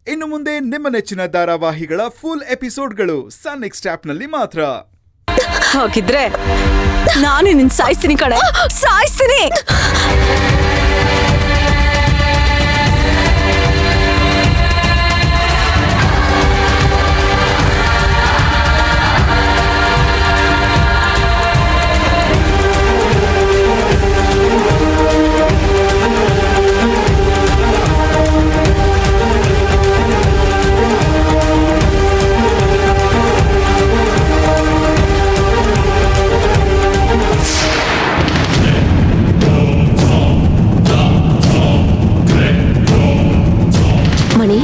ಇನ್ನು ಮುಂದೆ ನಿಮ್ಮ ನೆಚ್ಚಿನ ಧಾರಾವಾಹಿಗಳ ಫುಲ್ ಎಪಿಸೋಡ್ಗಳು ಸನ್ ನೆಕ್ಸ್ಟ್ ಆಪ್ನಲ್ಲಿ ಮಾತ್ರ. ಹಾಗಿದ್ರೆ ನಾನು ನಿನ್ನ ಸಾಯಿಸ್ತೀನಿ ಕಣೆ, ಸಾಯಿಸ್ತೀನಿ. ಮಣಿ,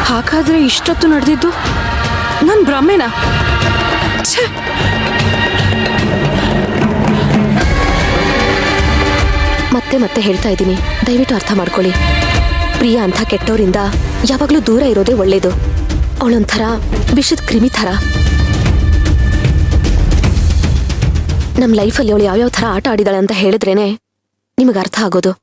ಹಾಗಾದ್ರೆ ಇಷ್ಟೊತ್ತು ನಡೆದಿದ್ದು ನನ್ ಭ್ರಮೆನಾ? ಛೆ! ಮತ್ತೆ ಮತ್ತೆ ಹೇಳ್ತಾ ಇದ್ದೀನಿ, ದಯವಿಟ್ಟು ಅರ್ಥ ಮಾಡ್ಕೊಳ್ಳಿ. ಪ್ರಿಯಾ ಅಂತ ಕೆಟ್ಟವರಿಂದ ಯಾವಾಗ್ಲೂ ದೂರ ಇರೋದೇ ಒಳ್ಳೇದು. ಅವಳೊಂಥರ ವಿಷದ ಕ್ರಿಮಿ ಥರ. ನಮ್ಮ ಲೈಫಲ್ಲಿ ಅವಳು ಯಾವ್ಯಾವ ಥರ ಆಟ ಆಡಿದಾಳೆ ಅಂತ ಹೇಳಿದ್ರೇನೆ ನಿಮಗೆ ಅರ್ಥ ಆಗೋದು.